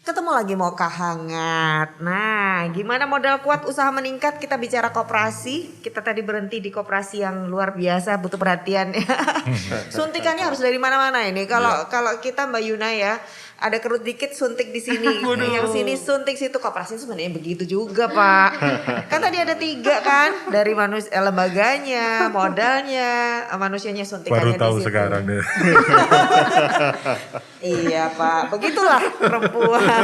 Ketemu lagi mau hangat. Nah, gimana modal kuat usaha meningkat? Kita bicara koperasi. Kita tadi berhenti di koperasi yang luar biasa, butuh perhatian. Suntikannya harus dari mana-mana ini. Kalau kita Mbak Yuna ya, ada kerut dikit suntik di sini, yang sini suntik situ. Koperasi sebenarnya begitu juga Pak. Kan tadi ada 3 kan, dari lembaganya, modalnya, manusianya suntikannya Baru tahu di situ. sekarang deh. Iya Pak, begitulah perempuan.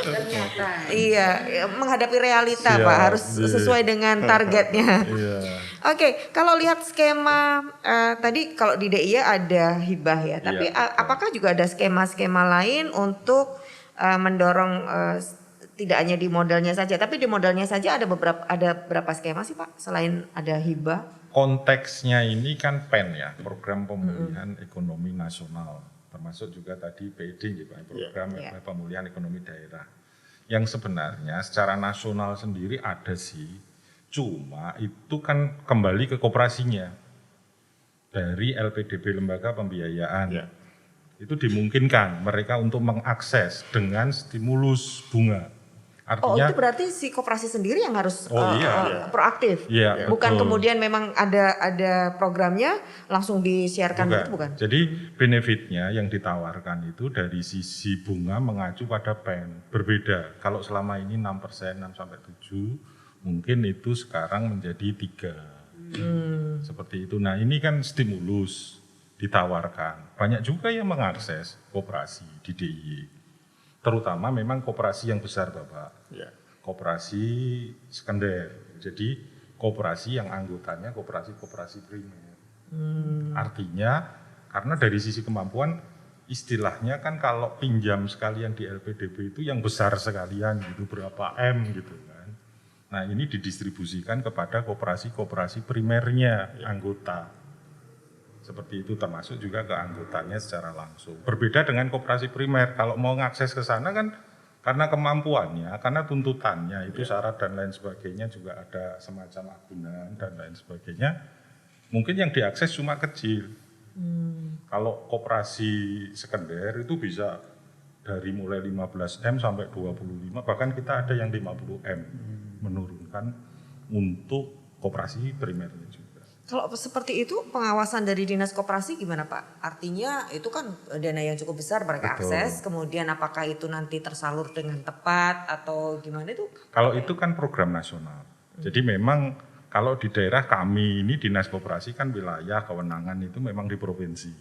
Ternyata. Iya, menghadapi realita Siap, Pak, harus iya. sesuai dengan targetnya. Iya. Oke, kalau lihat skema tadi kalau di DIY ada hibah ya, tapi Iya. apakah juga ada skema-skema lain untuk mendorong tidak hanya di modalnya saja, tapi di modalnya saja ada berapa skema sih Pak selain ada hibah? Konteksnya ini kan PEN ya, Program Pemulihan Ekonomi Nasional, termasuk juga tadi PED gitu, Program Pemulihan Ekonomi Daerah. Yang sebenarnya secara nasional sendiri ada sih, cuma itu kan kembali ke koperasinya dari LPDB Lembaga Pembiayaan. Itu dimungkinkan mereka untuk mengakses dengan stimulus bunga. Artinya, itu berarti si koperasi sendiri yang harus proaktif, Iya, bukan betul. kemudian memang ada programnya langsung disiarkan gitu, bukan? Jadi benefitnya yang ditawarkan itu dari sisi bunga mengacu pada PEN. Berbeda, kalau selama ini 6%, 6-7, mungkin itu sekarang menjadi 3. Seperti itu. Nah ini kan stimulus ditawarkan. Banyak juga yang mengakses koperasi di DIY. Terutama memang koperasi yang besar Bapak. Koperasi sekunder. Jadi koperasi yang anggotanya koperasi-koperasi primer. Artinya karena dari sisi kemampuan istilahnya kan kalau pinjam sekalian di LPDB itu yang besar sekalian gitu, berapa M gitu kan. Nah ini didistribusikan kepada koperasi-koperasi primernya anggota. Seperti itu, termasuk juga ke anggotanya secara langsung. Berbeda dengan koperasi primer, kalau mau ngakses ke sana kan karena kemampuannya, karena tuntutannya itu syarat dan lain sebagainya juga ada semacam agunan dan lain sebagainya. Mungkin yang diakses cuma kecil. Kalau koperasi sekunder itu bisa dari mulai 15M sampai 25, bahkan kita ada yang 50M menurunkan untuk koperasi primernya juga. Kalau seperti itu pengawasan dari Dinas Koperasi gimana Pak? Artinya itu kan dana yang cukup besar mereka akses, kemudian apakah itu nanti tersalur dengan tepat atau gimana itu? Kalau itu kan program nasional. Jadi memang kalau di daerah kami ini Dinas Koperasi kan wilayah kewenangan itu memang di provinsi.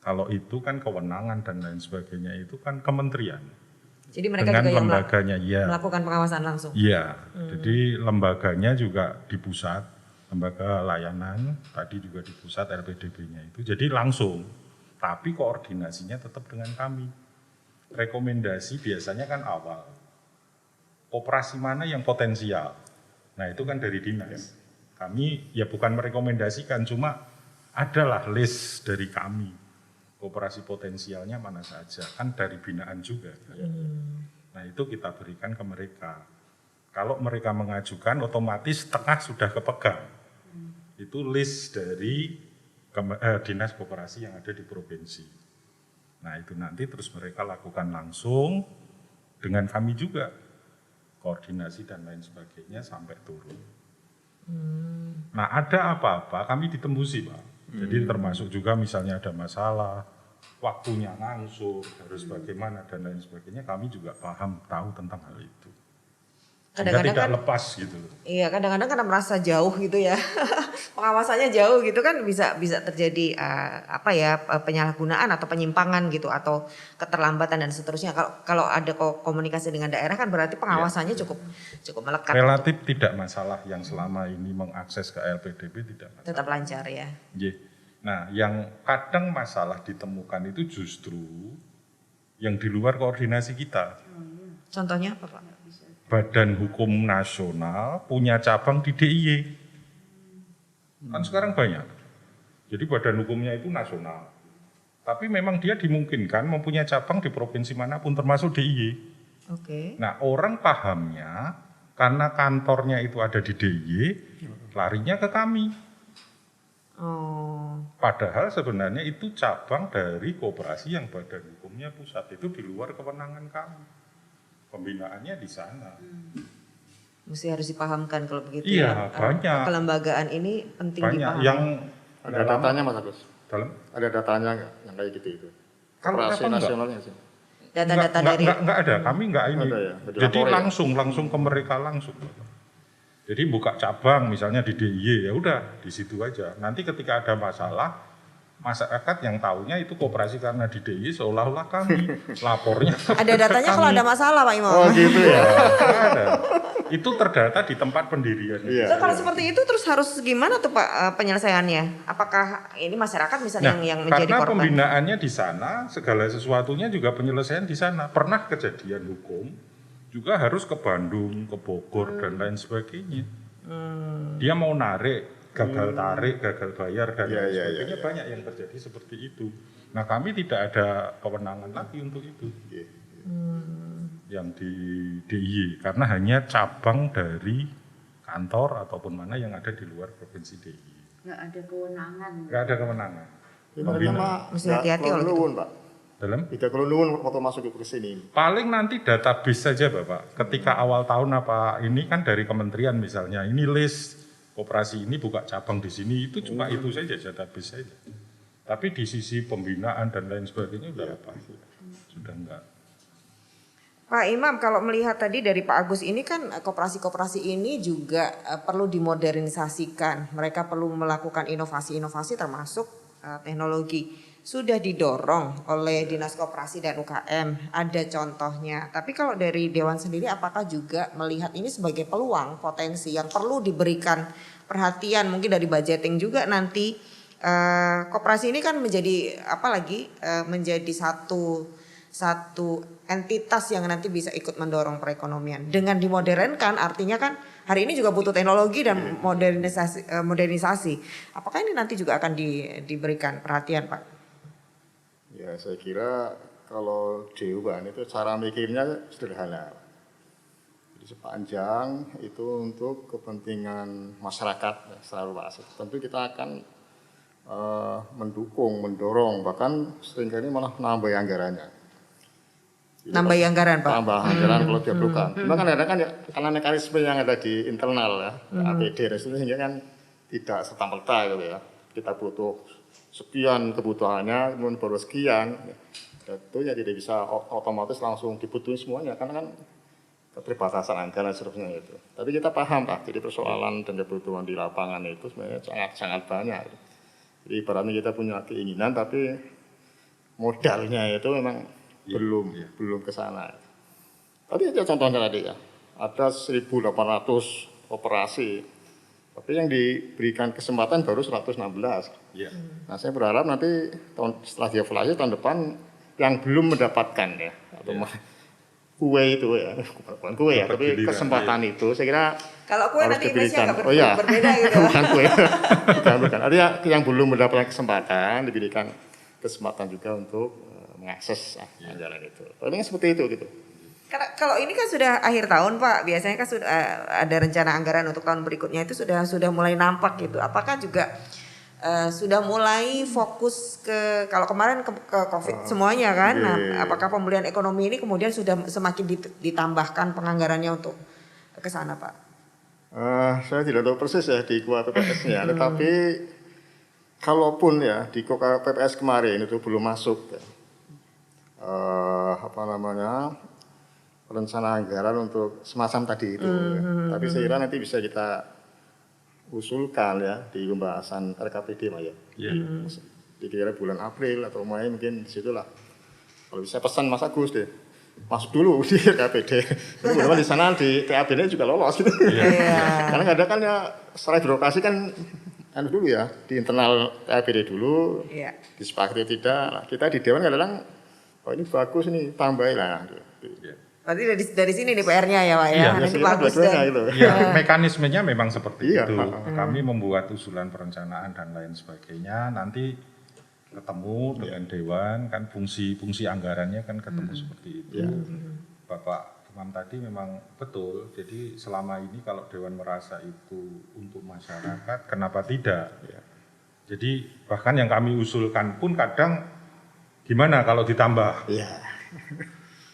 Kalau itu kan kewenangan dan lain sebagainya itu kan kementerian. Jadi mereka dengan juga yang lembaganya, melakukan pengawasan langsung? Iya, jadi lembaganya juga di pusat, lembaga layanan, tadi juga di pusat LPDB-nya itu. Jadi langsung, tapi koordinasinya tetap dengan kami. Rekomendasi biasanya kan awal. Koperasi mana yang potensial? Nah itu kan dari dinas. Kami ya bukan merekomendasikan, cuma adalah list dari kami. Koperasi potensialnya mana saja, kan dari binaan juga. Nah itu kita berikan ke mereka. Kalau mereka mengajukan, otomatis setengah sudah kepegang. Itu list dari dinas koperasi yang ada di provinsi. Nah itu nanti terus mereka lakukan langsung dengan kami juga. Koordinasi dan lain sebagainya sampai turun. Nah ada apa-apa kami ditembusi Pak. Jadi termasuk juga misalnya ada masalah, waktunya ngangsur, harus bagaimana dan lain sebagainya, kami juga paham, tahu tentang hal itu. Kadang-kadang tidak lepas gitu loh. Iya, kadang-kadang karena merasa jauh gitu ya. Pengawasannya jauh gitu kan bisa terjadi penyalahgunaan atau penyimpangan gitu atau keterlambatan dan seterusnya. Kalau ada komunikasi dengan daerah kan berarti pengawasannya cukup melekat. Relatif tidak masalah yang selama ini mengakses ke LPDB tidak masalah. Tetap lancar ya. Nah, yang kadang masalah ditemukan itu justru yang di luar koordinasi kita. Contohnya apa Pak? Badan Hukum Nasional punya cabang di DIY. Kan sekarang banyak. Jadi badan hukumnya itu nasional. Tapi memang dia dimungkinkan mempunyai cabang di provinsi manapun termasuk DIY. Nah orang pahamnya karena kantornya itu ada di DIY, larinya ke kami. Padahal sebenarnya itu cabang dari koperasi yang badan hukumnya pusat, itu di luar kewenangan kami. pembinaannya di sana. Mesti harus dipahamkan kalau begitu Iya, ya. banyak. Kelembagaan ini penting Banyak dipahami. yang Ada datanya Mas Agus? dalam Ada datanya nggak yang kayak gitu itu? kalau Operasi apa enggak? nasionalnya sih. Data-data dari Enggak ada, kami enggak ini. Ada ya, Jadi dilaporin ya? langsung ke mereka langsung. Jadi buka cabang misalnya di DIY ya udah di situ aja. Nanti ketika ada masalah masyarakat yang taunya itu koperasi karena di DIY seolah-olah kami lapornya. ada datanya kalau ada masalah Pak Imam. Oh gitu ya. Nggak ada. Itu terdata di tempat pendirian. Iya. Nah, kalau seperti itu terus harus gimana tuh Pak penyelesaiannya? Apakah ini masyarakat misalnya Nah, yang menjadi karena korban? pembinaannya di sana, segala sesuatunya juga penyelesaian di sana. Pernah kejadian hukum juga harus ke Bandung, ke Bogor dan lain sebagainya. Dia mau narik, gagal tarik, gagal bayar dan lain sebagainya, banyak yang terjadi seperti itu. Nah, kami tidak ada kewenangan lagi untuk itu. Yang di DIY karena hanya cabang dari kantor ataupun mana yang ada di luar provinsi DIY. Nggak ada kewenangan. Nggak ada kewenangan. Mereka mah Mesti hati-hati kalau gitu. nuwun Pak. Dalam Tidak kalau nuwun waktu masuk ke sini. paling nanti database saja Bapak. Ketika awal tahun apa ini kan dari kementerian misalnya, ini list koperasi ini buka cabang di sini, itu cuma itu saja database saja. Tapi di sisi pembinaan dan lain sebagainya udah apa? Sudah enggak. Pak Imam, kalau melihat tadi dari Pak Agus ini kan koperasi-koperasi ini juga perlu dimodernisasikan. Mereka perlu melakukan inovasi-inovasi termasuk teknologi. Sudah didorong oleh Dinas Koperasi dan UKM, ada contohnya. Tapi kalau dari Dewan sendiri apakah juga melihat ini sebagai peluang, potensi yang perlu diberikan perhatian mungkin dari budgeting juga nanti. Koperasi ini kan menjadi menjadi satu entitas yang nanti bisa ikut mendorong perekonomian. Dengan dimodernkan artinya kan hari ini juga butuh teknologi dan modernisasi. Apakah ini nanti juga akan diberikan perhatian Pak? Ya saya kira kalau Dewan itu cara mikirnya sederhana. Jadi sepanjang itu untuk kepentingan masyarakat secara luas. Tentu kita akan mendukung, mendorong, bahkan seringkali malah nambah anggarannya. Nambah anggaran Pak? Tambah anggaran kalau diperlukan. Cuma kan ada kan ya, karena mekanisme yang ada di internal ya, APD dan sebagainya sehingga kan tidak serta-merta gitu ya. Kita butuh sekian kebutuhannya, kemudian baru sekian, itu ya tidak bisa otomatis langsung dibutuhin semuanya, karena kan keterbatasan anggaran seterusnya itu. Tapi kita paham Pak, jadi persoalan dan kebutuhan di lapangan itu sebenarnya sangat banyak. Jadi ibaratnya kita punya keinginan, tapi modalnya itu memang belum ke sana. Tadi itu contohnya tadi ya, ada 1.800 operasi. Tapi yang diberikan kesempatan baru 116. Iya. Nah saya berharap nanti setelah dievaluasi tahun depan yang belum mendapatkan ya, atau kue itu ya, bukan kue ya, tapi kesempatan itu saya kira kalau kue harus nanti diberikan. Indonesia agak berbeda gitu. Bukan kue, bukan. Artinya yang belum mendapatkan kesempatan diberikan kesempatan juga untuk mengakses anggaran itu. Paling seperti itu gitu. Karena kalau ini kan sudah akhir tahun Pak, biasanya kan sudah ada rencana anggaran untuk tahun berikutnya itu sudah mulai nampak gitu. Apakah juga sudah mulai fokus ke kalau kemarin ke COVID semuanya kan? Nah, apakah pemulihan ekonomi ini kemudian sudah semakin ditambahkan penganggarannya untuk ke sana Pak? Saya tidak tahu persis ya di kuota PPS-nya, tetapi kalaupun ya di kuota PPS kemarin itu belum masuk ya, rencana anggaran untuk semacam tadi itu. Ya. Tapi saya kira nanti bisa kita usulkan ya di pembahasan RKPD Pak ya. Dikira bulan April atau Mei mungkin disitulah. Kalau bisa pesan Mas Agus deh, masuk dulu di RKPD. Kemudian di sana di TAB-nya juga lolos gitu. Karena kadang kan ya secara birokrasi kan dulu ya di internal TABD dulu, disepakati tidak. Nah, kita di Dewan kadang oh ini bagus nih tambahin lah. Berarti dari sini nih PR-nya ya Pak ya. Iya, Nanti bagus gitu. Ya, mekanismenya memang seperti Iya, itu. Kami membuat usulan perencanaan dan lain sebagainya. Nanti ketemu dengan Dewan, kan fungsi anggarannya kan ketemu seperti itu. Bapak Imam tadi memang betul. Jadi selama ini kalau Dewan merasa itu untuk masyarakat, kenapa tidak? Jadi bahkan yang kami usulkan pun kadang gimana kalau ditambah?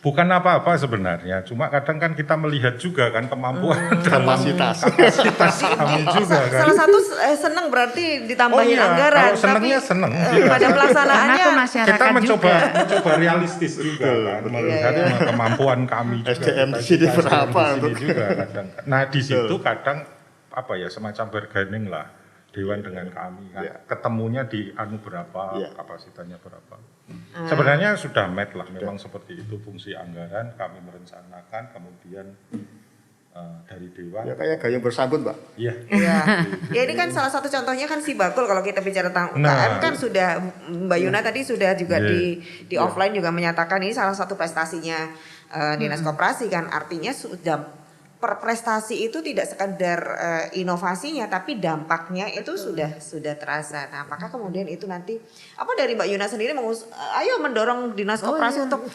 Bukan apa-apa sebenarnya, cuma kadang kan kita melihat juga kan kemampuan dan Kapasitas. kami juga kan. Salah satu seneng berarti ditambahin anggaran. kalau senengnya tapi, seneng. pada Karena pelaksanaannya ke masyarakat Kita mencoba juga. realistis juga kan, melihat kemampuan kami juga. SDM di Kita sini SDM berapa di sini untuk- juga kadang. Nah di situ kadang apa ya semacam bargaining lah Dewan dengan kami kan. Ya. Ketemunya di anu berapa, Ya. kapasitasnya berapa. Sebenarnya sudah met lah, memang seperti itu fungsi anggaran, kami merencanakan, kemudian dari Dewan. Ya kayak gayung bersambut, Mbak. Iya. Iya. Ya ini kan salah satu contohnya kan si Bakul kalau kita bicara tentang UKM Nah. kan sudah Mbak Yuna tadi sudah juga Iya. di offline juga menyatakan ini salah satu prestasinya Dinas Koperasi kan, artinya sudah per prestasi itu tidak sekedar inovasinya tapi dampaknya itu sudah terasa. Nah, apakah kemudian itu nanti apa dari Mbak Yuna sendiri ayo mendorong Dinas Koperasi untuk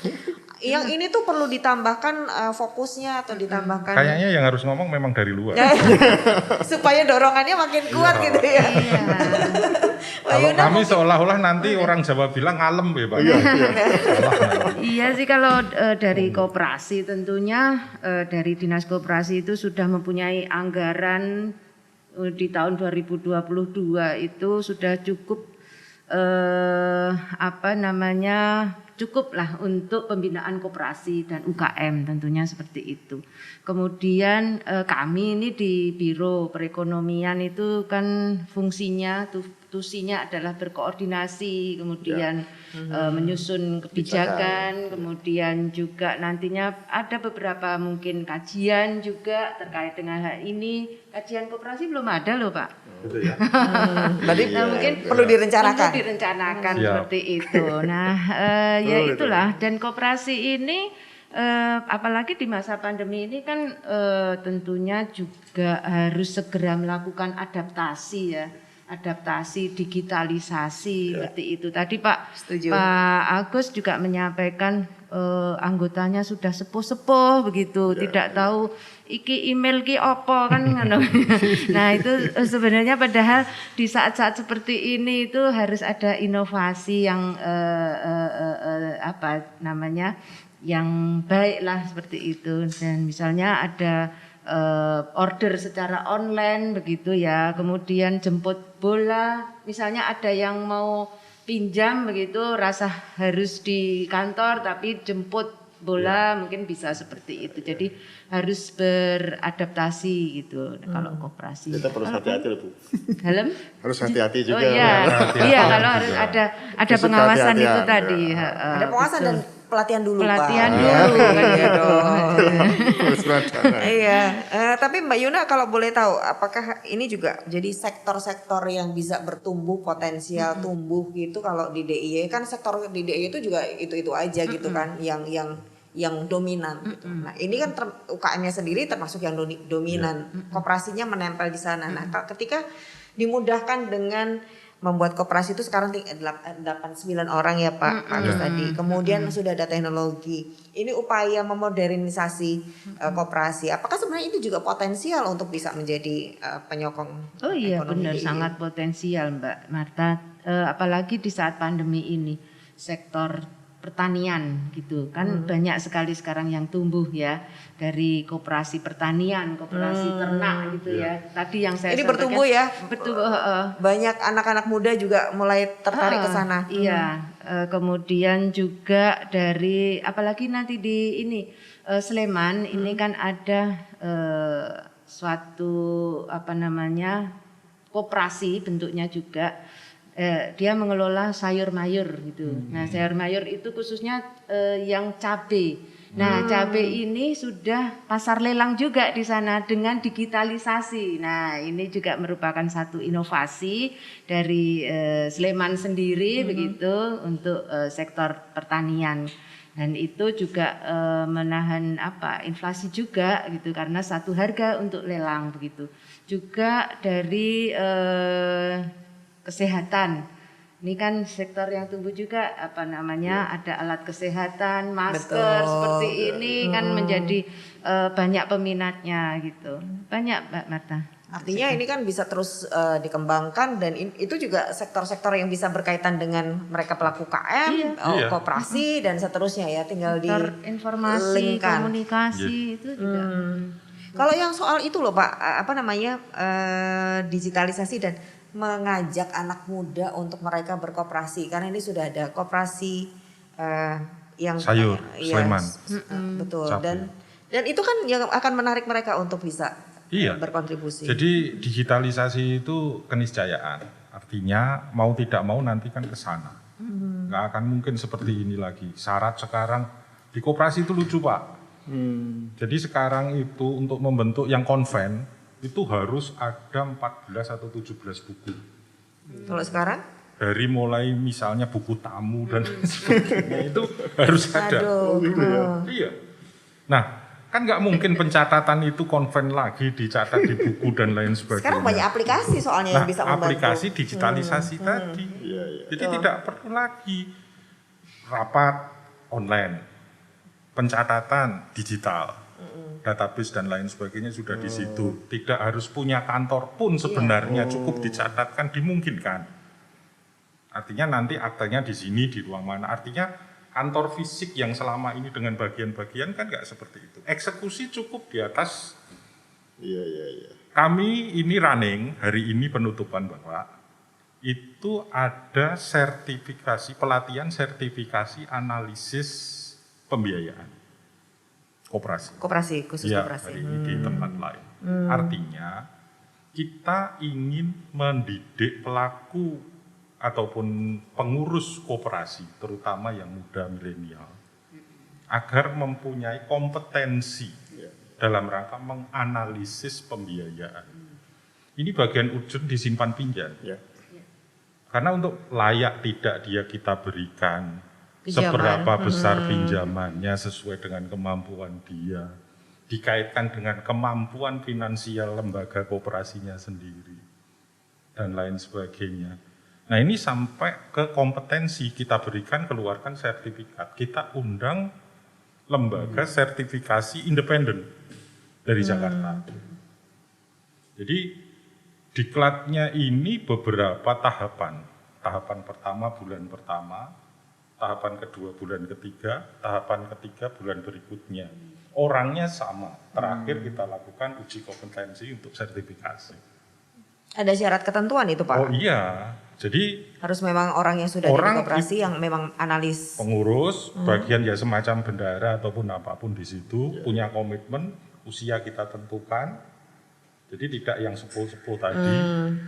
yang ini tuh perlu ditambahkan fokusnya atau ditambahkan Kayaknya yang harus ngomong memang dari luar. supaya dorongannya makin kuat gitu ya. Iya. Mbak Kalau Yuna kami seolah-olah nanti orang Jawa bilang ngalem ya Pak. Iya sih kalau dari koperasi tentunya dari Dinas Koperasi itu sudah mempunyai anggaran di tahun 2022 itu sudah cukup cukup lah untuk pembinaan koperasi dan UKM tentunya seperti itu. Kemudian kami ini di Biro Perekonomian itu kan fungsinya tusinya adalah berkoordinasi, kemudian menyusun kebijakan, kemudian juga nantinya ada beberapa mungkin kajian juga terkait dengan hal ini. Kajian koperasi belum ada loh Pak. Betul ya. Berarti mungkin perlu direncanakan. Perlu direncanakan Siap. seperti itu. Nah, ya itulah dan koperasi ini apalagi di masa pandemi ini kan tentunya juga harus segera melakukan adaptasi ya. Adaptasi digitalisasi seperti itu. Tadi Pak Setuju. Pak Agus juga menyampaikan anggotanya sudah sepuh-sepuh begitu, tidak tahu iki email ki opo kan ngono. Nah, itu sebenarnya padahal di saat-saat seperti ini itu harus ada inovasi yang yang baik lah seperti itu. Dan misalnya ada order secara online begitu ya, kemudian jemput bola, misalnya ada yang mau pinjam begitu, rasa harus di kantor tapi jemput bola mungkin bisa seperti itu. Jadi harus beradaptasi gitu kalau koperasi. Kita perlu hati-hati loh, Bu. Helm? Harus hati-hati juga. Oh iya, iya kalau harus ada Harus pengawasan itu hati-hatian, tadi. ya. Ada pengawasan dan pelatihan dulu Pelatihan Pak. dulu, kan Iya gitu. dong. Terus berencana. Iya, tapi Mbak Yuna kalau boleh tahu, apakah ini juga jadi sektor-sektor yang bisa bertumbuh potensial tumbuh gitu kalau di DIY kan sektor di DIY itu juga itu aja gitu kan yang dominan gitu. Nah ini kan UKM-nya sendiri termasuk yang dominan, koperasinya menempel di sana. Nah ketika dimudahkan dengan membuat koperasi itu sekarang 8-9 orang ya Pak Agus tadi. Kemudian sudah ada teknologi. Ini upaya memodernisasi koperasi. Apakah sebenarnya itu juga potensial untuk bisa menjadi penyokong Oh iya ekonomi benar DIY? sangat potensial Mbak Marta. Apalagi di saat pandemi ini sektor pertanian gitu kan banyak sekali sekarang yang tumbuh ya dari koperasi pertanian, koperasi ternak gitu ya. Tadi yang saya Ini sampaikan, bertumbuh ya. Betul. Banyak anak-anak muda juga mulai tertarik ke sana. Iya, kemudian juga dari apalagi nanti di ini Sleman ini kan ada suatu koperasi bentuknya juga dia mengelola sayur mayur gitu. Nah sayur mayur itu khususnya yang cabai. Nah cabai ini sudah pasar lelang juga di sana dengan digitalisasi. Nah ini juga merupakan satu inovasi dari Sleman sendiri begitu untuk sektor pertanian. Dan itu juga menahan inflasi juga gitu karena satu harga untuk lelang begitu. Juga dari kesehatan. Ini kan sektor yang tumbuh juga ada alat kesehatan, masker seperti ini kan menjadi banyak peminatnya gitu. Banyak Mbak Marta. Artinya ini kan bisa terus dikembangkan dan itu juga sektor-sektor yang bisa berkaitan dengan mereka pelaku KM, Iya. koperasi dan seterusnya ya, tinggal Sektor informasi, di-linkkan. komunikasi itu juga. Kalau yang soal itu loh Pak, apa namanya digitalisasi dan mengajak anak muda untuk mereka berkoperasi, karena ini sudah ada koperasi yang Sayur, iya, Sleman. betul. Cabai. Dan itu kan yang akan menarik mereka untuk bisa Iya. berkontribusi. Jadi digitalisasi itu keniscayaan. Artinya mau tidak mau nanti kan ke sana. Nggak akan mungkin seperti ini lagi. Syarat sekarang di koperasi itu lucu Pak. Jadi sekarang itu untuk membentuk yang konven itu harus ada 14 atau 17 buku. Kalau sekarang? Dari mulai misalnya buku tamu dan sebagainya itu harus ada. Aduh. Iya. Nah, kan nggak mungkin pencatatan itu konven lagi dicatat di buku dan lain sebagainya. Sekarang banyak aplikasi soalnya Nah, yang bisa membantu. aplikasi digitalisasi tadi. Jadi tidak perlu lagi rapat online, pencatatan digital, database dan lain sebagainya sudah di situ. Tidak harus punya kantor pun sebenarnya cukup dicatatkan, dimungkinkan. Artinya nanti aktenya di sini, di ruang mana. Artinya kantor fisik yang selama ini dengan bagian-bagian kan nggak seperti itu. Eksekusi cukup di atas. Kami ini running, hari ini penutupan Bapak, itu ada sertifikasi, pelatihan sertifikasi analisis pembiayaan. Koperasi. Khusus Ya, koperasi. hari ini di tempat lain. Artinya kita ingin mendidik pelaku ataupun pengurus koperasi, terutama yang muda milenial, agar mempunyai kompetensi dalam rangka menganalisis pembiayaan. Ini bagian urgent disimpan pinjam. Karena untuk layak tidak dia kita berikan, Pinjaman. seberapa besar pinjamannya sesuai dengan kemampuan dia, dikaitkan dengan kemampuan finansial lembaga koperasinya sendiri, dan lain sebagainya. Nah ini sampai ke kompetensi kita berikan, keluarkan sertifikat. Kita undang lembaga sertifikasi independen dari Jakarta. Jadi diklatnya ini beberapa tahapan. Tahapan pertama bulan pertama, tahapan kedua bulan ketiga, tahapan ketiga bulan berikutnya. Orangnya sama. Terakhir kita lakukan uji kompetensi untuk sertifikasi. Ada syarat ketentuan itu Pak? Oh iya, jadi Harus memang orang yang sudah di Orang koperasi yang memang analis. pengurus, bagian ya semacam bendara ataupun apapun di situ, punya komitmen, usia kita tentukan, jadi tidak yang sepuh-sepuh tadi,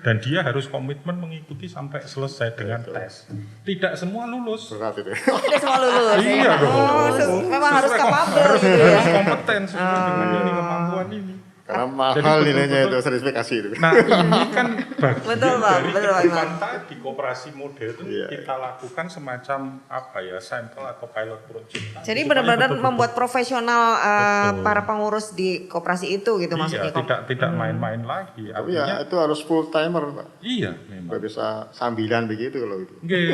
dan dia harus komitmen mengikuti sampai selesai dengan tes. Tidak semua lulus. Berat itu. Tidak semua lulus. Iya dong. Memang harus Sesuai kapabel gitu ya. harus kompeten sesuai dengan ini kemampuan ini. Karena Jadi mahal betul-betul- nilainya itu sertifikasi itu. Nah ini kan bagian Betul, Pak. dari Betul, Pak kehidupan Iman. tadi koperasi model itu Iya, kita lakukan semacam apa ya, sampel atau pilot project. Jadi Supaya benar-benar betul-betul- membuat profesional Betul. para pengurus di koperasi itu gitu maksudnya. Iya, tidak main-main lagi. Tapi Artinya ya itu harus full timer, Pak. iya memang. Nggak bisa sambilan begitu kalau itu. Nggih.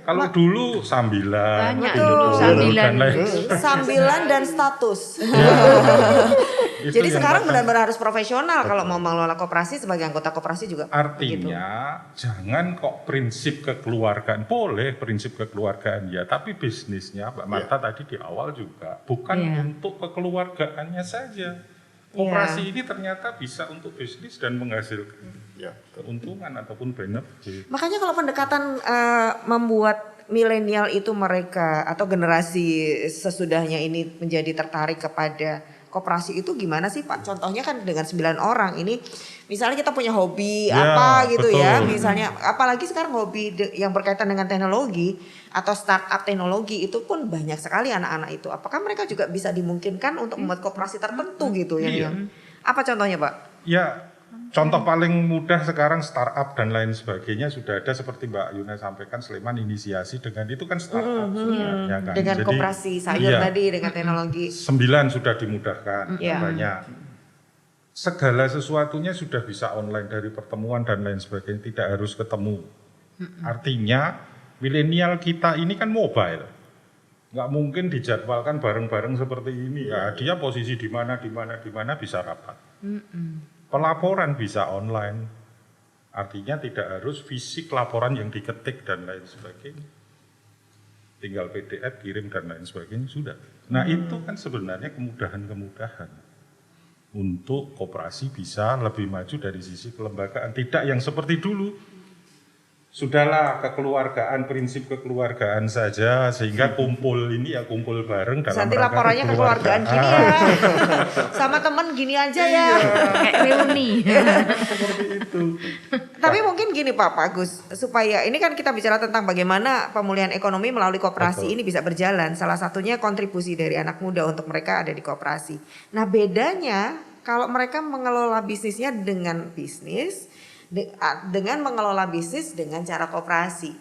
Kalau dulu sambilan, Banyak Betul. dulu sambilan dan lain itu. Sambilan dan status. Itu Jadi yang sekarang kadang- benar-benar harus profesional kalau mau mengelola koperasi sebagai anggota koperasi juga. Artinya jangan kok prinsip kekeluargaan, boleh prinsip kekeluargaan ya, tapi bisnisnya Mbak Marta tadi di awal juga bukan Iya. untuk kekeluargaannya saja. Koperasi ini ternyata bisa untuk bisnis dan menghasilkan Ya. keuntungan ataupun benefit. Makanya kalau pendekatan membuat milenial itu mereka atau generasi sesudahnya ini menjadi tertarik kepada koperasi itu gimana sih Pak? Contohnya kan dengan 9 orang ini misalnya kita punya hobi Ya, apa gitu ya. betul. Misalnya apalagi sekarang hobi yang berkaitan dengan teknologi atau startup teknologi itu pun banyak sekali anak-anak itu. Apakah mereka juga bisa dimungkinkan untuk membuat koperasi tertentu gitu ya? Iya. Apa contohnya Pak? Ya, contoh paling mudah sekarang startup dan lain sebagainya sudah ada seperti Mbak Yuna sampaikan, Sleman inisiasi dengan itu kan startup sebenarnya kan. Dengan Jadi, koperasi sayur iya, tadi dengan teknologi. 9 sudah dimudahkan Iya. banyak. Segala sesuatunya sudah bisa online dari pertemuan dan lain sebagainya, tidak harus ketemu. Artinya milenial kita ini kan mobile. Nggak mungkin dijadwalkan bareng-bareng seperti ini. Ya, dia posisi di mana bisa rapat. Pelaporan bisa online, artinya tidak harus fisik laporan yang diketik dan lain sebagainya. Tinggal PDF, kirim dan lain sebagainya, sudah. Nah itu kan sebenarnya kemudahan-kemudahan untuk koperasi bisa lebih maju dari sisi kelembagaan. Tidak yang seperti dulu, sudahlah kekeluargaan, prinsip kekeluargaan saja, sehingga kumpul ini ya kumpul bareng dalam Nanti rangka laporannya kekeluargaan gini ya. Sama temen gini aja ya. Kayak reuni. Seperti itu. Tapi mungkin gini Pak Agus, supaya ini kan kita bicara tentang bagaimana pemulihan ekonomi melalui koperasi Betul. ini bisa berjalan. Salah satunya kontribusi dari anak muda untuk mereka ada di koperasi. Nah bedanya kalau mereka mengelola bisnisnya dengan dengan mengelola bisnis dengan cara koperasi.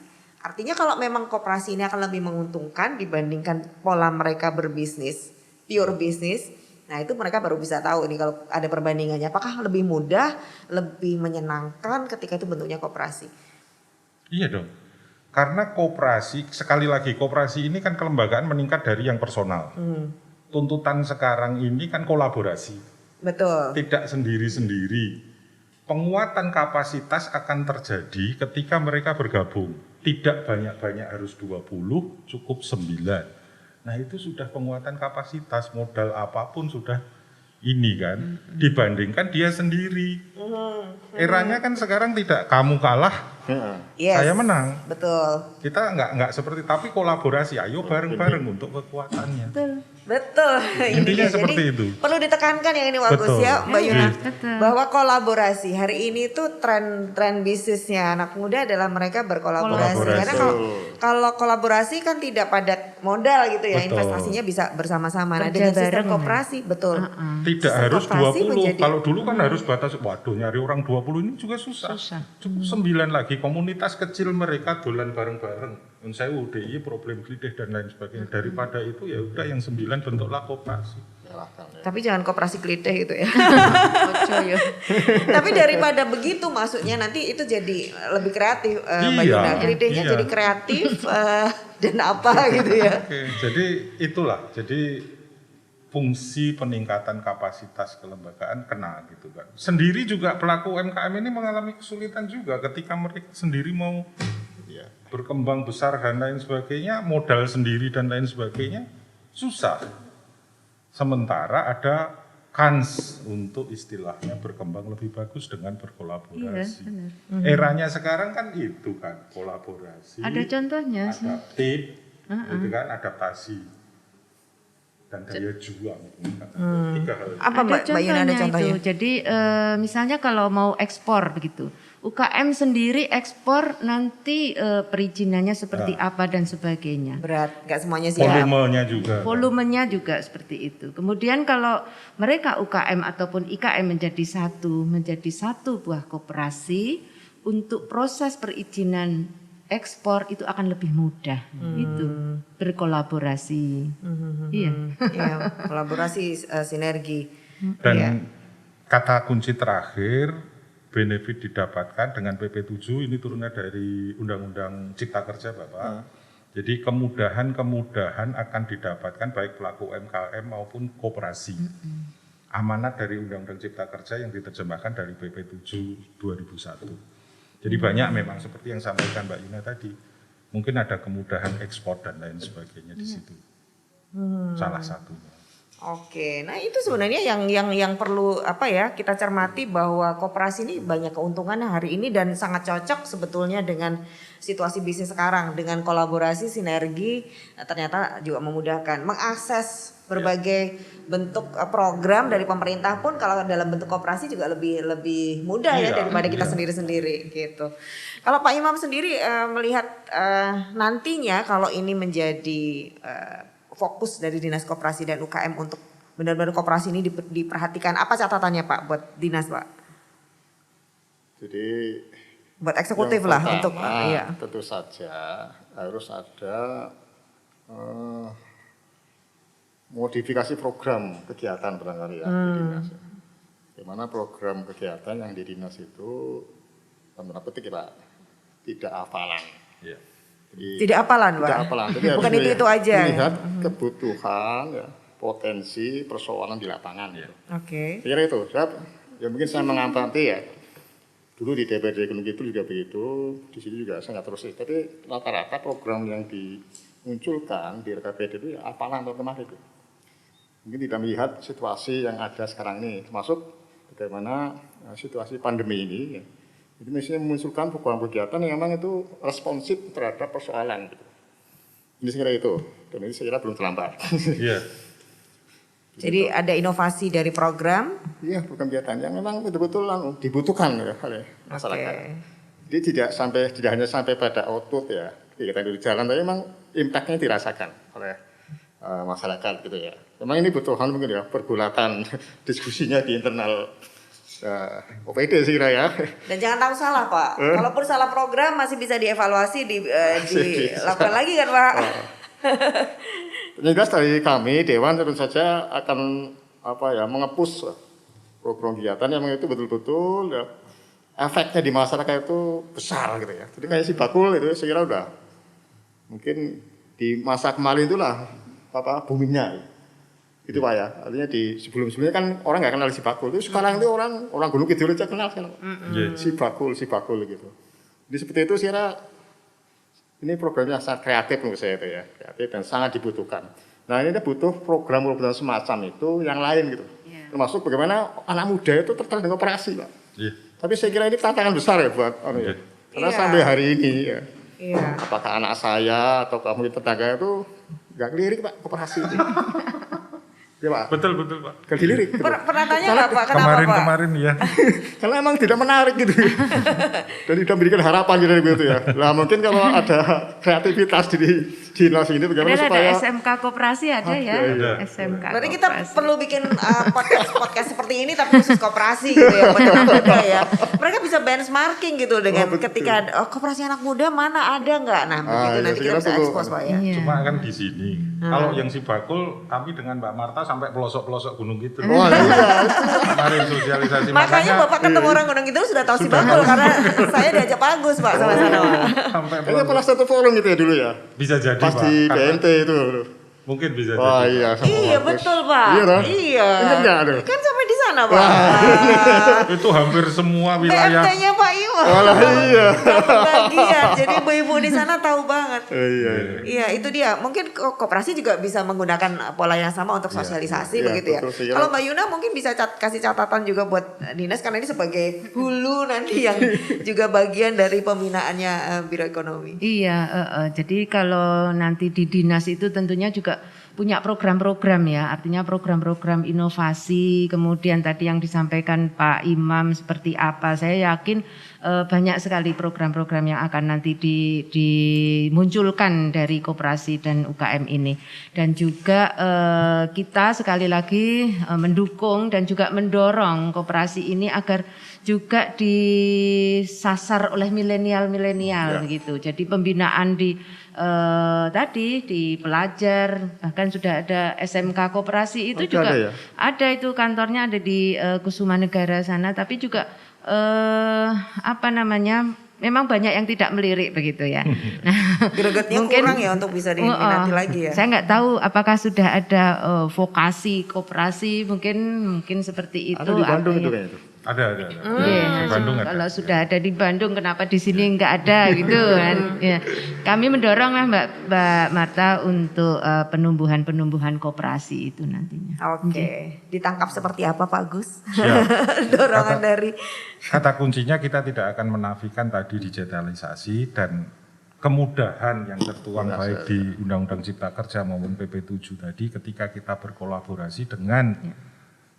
Artinya kalau memang koperasi ini akan lebih menguntungkan dibandingkan pola mereka berbisnis, pure bisnis. Nah itu mereka baru bisa tahu ini kalau ada perbandingannya. Apakah lebih mudah, lebih menyenangkan ketika itu bentuknya koperasi? Iya dong. Karena koperasi, sekali lagi koperasi ini kan kelembagaan meningkat dari yang personal. Tuntutan sekarang ini kan kolaborasi, Betul. tidak sendiri-sendiri. Penguatan kapasitas akan terjadi ketika mereka bergabung. Tidak banyak-banyak harus 20, cukup 9. Nah itu sudah penguatan kapasitas, modal apapun sudah ini kan. Dibandingkan dia sendiri. Eranya kan sekarang tidak kamu kalah, Yes. saya menang. Betul. Kita nggak seperti, tapi kolaborasi, ayo bareng-bareng untuk kekuatannya. Betul. Intinya Jadi, seperti itu. Perlu ditekankan yang ini bagus Betul. ya Mbak Yuna. Betul. Bahwa kolaborasi. Hari ini tuh tren bisnisnya anak muda adalah mereka berkolaborasi. Kolaborasi. Karena kalau kolaborasi kan tidak padat modal gitu ya. Betul. Investasinya bisa bersama-sama. Nah Kerja dengan sistem bareng, koperasi betul. Tidak Sistem harus koperasi 20, menjadi- kalau dulu kan harus batas, waduh nyari orang 20 ini juga susah. Cukup 9 lagi, komunitas kecil mereka dolan bareng-bareng. Saya UDI, problem glideh dan lain sebagainya. Daripada itu ya udah yang 9 bentuklah koperasi. Tapi jangan koperasi kliteh gitu ya. Ojo yo. Tapi daripada begitu maksudnya nanti itu jadi lebih kreatif Mbak Iya, Yuna. Klitehnya iya. jadi kreatif dan apa gitu ya. Oke, jadi itulah, jadi fungsi peningkatan kapasitas kelembagaan kena gitu kan. Sendiri juga pelaku UMKM ini mengalami kesulitan juga ketika mereka sendiri mau berkembang besar dan lain sebagainya, modal sendiri dan lain sebagainya, susah. Sementara ada kans untuk istilahnya berkembang lebih bagus dengan berkolaborasi. Iya, Eranya sekarang kan itu kan, kolaborasi. Ada contohnya sih. Adaptif, gitu kan, adaptasi dan daya juang. Tiga hal. Apa Mbak Yuna ada contohnya? itu. Jadi misalnya kalau mau ekspor begitu, UKM sendiri ekspor nanti perizinannya seperti apa dan sebagainya. Berat, nggak semuanya siap. Volumenya juga. Volumenya juga seperti itu. Kemudian kalau mereka UKM ataupun IKM menjadi satu buah koperasi, untuk proses perizinan ekspor itu akan lebih mudah. Itu berkolaborasi. Iya. Iya, kolaborasi sinergi. Dan Iya. kata kunci terakhir, benefit didapatkan dengan PP7 ini turunnya dari Undang-Undang Cipta Kerja Bapak. Jadi kemudahan-kemudahan akan didapatkan baik pelaku UMKM maupun koperasi. Amanat dari Undang-Undang Cipta Kerja yang diterjemahkan dari PP7 2001. Jadi banyak memang seperti yang sampaikan Mbak Yuna tadi. Mungkin ada kemudahan ekspor dan lain sebagainya di situ. Salah satunya. Oke, nah itu sebenarnya yang perlu kita cermati bahwa koperasi ini banyak keuntungan hari ini dan sangat cocok sebetulnya dengan situasi bisnis sekarang, dengan kolaborasi sinergi ternyata juga memudahkan mengakses berbagai bentuk program dari pemerintah pun kalau dalam bentuk koperasi juga lebih mudah ya daripada kita sendiri-sendiri gitu. Kalau Pak Imam sendiri melihat nantinya kalau ini menjadi fokus dari Dinas Koperasi dan UKM untuk benar-benar koperasi ini diperhatikan. Apa catatannya Pak buat Dinas Pak? Jadi Buat eksekutif yang lah pertama, untuk tentu saja harus ada modifikasi program kegiatan barangkali ya di dinas. Di mana program kegiatan yang di dinas itu tanda petik kita tidak hafalan. Ya. Jadi, tidak apalan Pak. tidak hafalan. Jadi Bukan harus itu aja. Melihat kebutuhan, ya, potensi persoalan di lapangan. Ya. Oke. Kira itu. Ya mungkin saya mengamati ya. Dulu di DPRD Gunung Kidul juga begitu, di sini juga saya nggak terus. Tapi rata-rata program yang dimunculkan di RKPD itu ya apalah tahun kemarin itu. Mungkin tidak melihat situasi yang ada sekarang ini, termasuk bagaimana situasi pandemi ini. Ya. Jadi misalnya memunculkan program kegiatan yang memang itu responsif terhadap persoalan. Gitu. Ini saya kira itu, dan ini saya kira belum terlambat. Iya. Jadi ada inovasi dari program. Iya, program kegiatan yang memang betul-betul dibutuhkan ya oleh masyarakat. Jadi tidak hanya sampai pada output ya, kegiatan itu jalan, tapi memang impact-nya dirasakan oleh masyarakat gitu ya. Memang ini butuhan mungkin ya pergulatan diskusinya di internal OPD sih kira ya. Dan jangan tahu salah Pak, kalaupun salah program masih bisa dievaluasi, dilakukan lagi kan Pak. Jelas dari kami Dewan tentu saja akan mengepus program kegiatan yang itu betul-betul ya, efeknya di masyarakat itu besar gitu ya. Jadi kayak si bakul itu saya kira udah mungkin di masa kemarin itulah boomingnya. Itu Pak ya. Artinya di sebelum-sebelumnya kan orang nggak kenal si bakul. Itu sekarang itu orang Gunung Kidul aja kenal sekarang. Si bakul gitu. Jadi seperti itu saya kira ini programnya sangat kreatif menurut saya itu ya, kreatif dan sangat dibutuhkan. Nah ini butuh program-program semacam itu yang lain gitu, termasuk bagaimana anak muda itu tertarik dengan koperasi Pak. Tapi saya kira ini tantangan besar ya buat ya. Karena sampai hari ini ya, apakah anak saya atau kamu tetangga itu nggak lirik Pak koperasi itu. Ya Pak. Betul Pak. Gak dilirik. Gitu. Pernah tanya nggak Pak? Kenapa Pak? Kemarin ya. Karena emang tidak menarik gitu. Dan tidak memberikan harapan gitu ya. Lah mungkin kalau ada kreativitas di dinas ini bagaimana supaya ada SMK koperasi ada ya. Ada. SMK. Berarti kita perlu bikin podcast seperti ini tapi khusus koperasi gitu ya, muda ya. Mereka bisa benchmarking gitu dengan ketika koperasi anak muda mana ada nggak? Nah begitu nanti kita bisa ekspos Pak ya. Cuma kan di sini. Kalau yang si bakul kami dengan Mbak Marta sampai pelosok-pelosok gunung gitu. Oh iya. Kemarin sosialisasi. Makanya Bapak ketemu orang Gunung Kidul sudah tahu si bakul karena saya diajak Pak Agus Pak sama sana Pak. Sampai Kayaknya pernah satu forum gitu ya dulu ya. Bisa jadi Pas Pak. di BNT itu. Mungkin bisa Wah jadi. iya. Iya betul Pak. Iya dong. Iya. Ingat nggak tuh? Kan sampai di sana Pak. Itu hampir semua wilayah. PMT-nya Pak Iwan. Iya. Bagian. Jadi ibu-ibu di sana tahu banget. Iya. Iya itu dia. Mungkin koperasi juga bisa menggunakan pola yang sama untuk sosialisasi Iya, begitu ya. betul, saya Kalau Mbak Yuna mungkin bisa kasih catatan juga buat dinas karena ini sebagai hulu nanti yang juga bagian dari pembinaannya Biro Ekonomi. Iya, jadi kalau nanti di dinas itu tentunya juga punya program-program ya, artinya program-program inovasi, kemudian tadi yang disampaikan Pak Imam seperti apa, saya yakin banyak sekali program-program yang akan nanti dimunculkan dari koperasi dan UKM ini. Dan juga kita sekali lagi mendukung dan juga mendorong koperasi ini agar juga disasar oleh milenial-milenial gitu. Jadi pembinaan di tadi di pelajar, bahkan sudah ada SMK koperasi itu juga ada itu kantornya ada di Kusuma Negara sana, tapi juga memang banyak yang tidak melirik begitu ya. Nah, gregetnya kurang ya untuk bisa diminati lagi ya. Saya nggak tahu apakah sudah ada vokasi koperasi mungkin seperti itu. Ada di Bandung itu kayaknya itu. Ada. Di Bandung ada. Kalau sudah ada di Bandung, kenapa di sini nggak ada gitu kan? Ya. Kami mendorong lah Mbak Marta untuk penumbuhan koperasi itu nantinya. Oke, ditangkap seperti apa Pak Gus? Siap. Dorongan dari Kata kuncinya kita tidak akan menafikan tadi digitalisasi dan kemudahan yang tertuang baik di Undang-Undang Cipta Kerja maupun PP7 tadi ketika kita berkolaborasi dengan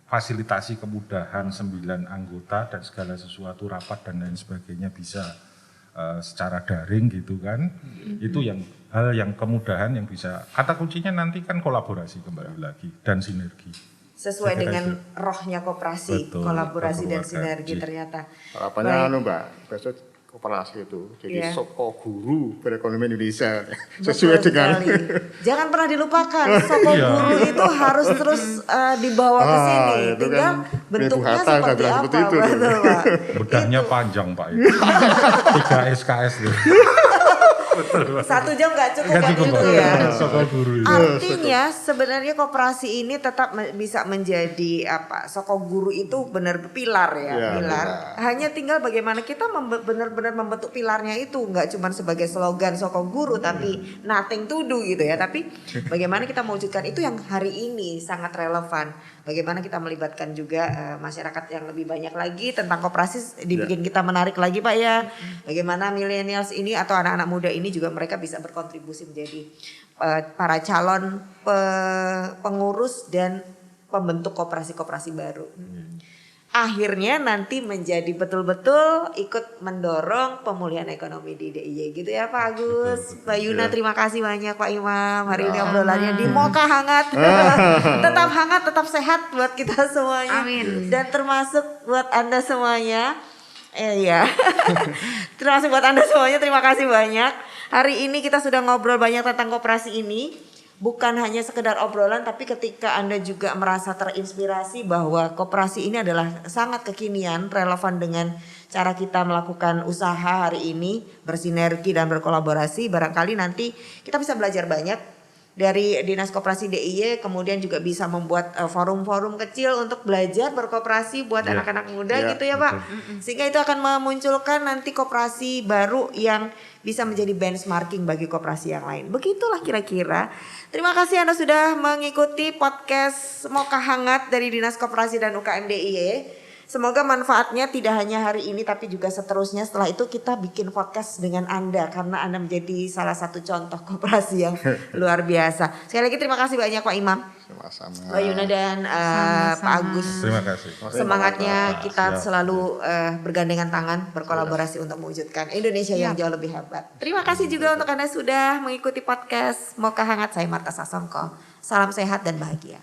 fasilitasi kemudahan 9 anggota dan segala sesuatu rapat dan lain sebagainya bisa secara daring gitu kan. Itu hal yang kemudahan yang bisa, kata kuncinya nanti kan kolaborasi kembali lagi dan sinergi. sesuai dengan rohnya koperasi, Betul, kolaborasi dan sinergi ternyata. Harapannya Mbak, besok koperasi itu jadi soko guru perekonomian Indonesia sesuai dengan jangan pernah dilupakan soko guru itu harus terus dibawa ke sini tinggal kan bentuknya seperti apa betul Pak. Bedahnya panjang Pak itu 3 SKS tuh. 1 jam nggak cukup Nggak buat cukup, itu Pak. ya. Soko guru itu. Artinya sebenarnya koperasi ini tetap bisa menjadi apa? Soko guru itu benar pilar ya, Ya, pilar. pilar. Hanya tinggal bagaimana kita benar-benar membentuk pilarnya itu, nggak cuma sebagai slogan soko guru tapi nothing to do gitu ya. Tapi bagaimana kita mewujudkan itu yang hari ini sangat relevan. Bagaimana kita melibatkan juga masyarakat yang lebih banyak lagi tentang koperasi, dibikin kita menarik lagi Pak ya. Bagaimana millennials ini atau anak-anak muda ini juga mereka bisa berkontribusi menjadi para calon pengurus dan pembentuk koperasi-koperasi baru. Akhirnya nanti menjadi betul-betul ikut mendorong pemulihan ekonomi di DIY gitu ya Pak Agus. Mbak Yuna terima kasih banyak Pak Imam. Hari ini obrolannya di Moka hangat. Tetap hangat, tetap sehat buat kita semuanya. Amin. Dan termasuk buat Anda semuanya. Iya. Termasuk buat Anda semuanya, terima kasih banyak. Hari ini kita sudah ngobrol banyak tentang koperasi ini. Bukan hanya sekedar obrolan, tapi ketika Anda juga merasa terinspirasi bahwa koperasi ini adalah sangat kekinian, relevan dengan cara kita melakukan usaha hari ini, bersinergi dan berkolaborasi, barangkali nanti kita bisa belajar banyak dari Dinas Koperasi DIY, kemudian juga bisa membuat forum-forum kecil untuk belajar berkoperasi buat anak-anak muda gitu ya Pak. Sehingga itu akan memunculkan nanti koperasi baru yang bisa menjadi benchmarking bagi koperasi yang lain. Begitulah kira-kira. Terima kasih Anda sudah mengikuti podcast Moka Hangat dari Dinas Koperasi dan UKM DIY. Semoga manfaatnya tidak hanya hari ini tapi juga seterusnya. Setelah itu kita bikin podcast dengan Anda karena Anda menjadi salah satu contoh koperasi yang luar biasa. Sekali lagi terima kasih banyak Pak Imam, Sama-sama. Mbak Yuna dan Pak Agus. Terima kasih. Semangatnya kita Siap. selalu bergandengan tangan berkolaborasi untuk mewujudkan Indonesia yang jauh lebih hebat. Terima kasih juga untuk Anda sudah mengikuti podcast Moka Hangat. Saya Marta Sasongko. Salam sehat dan bahagia.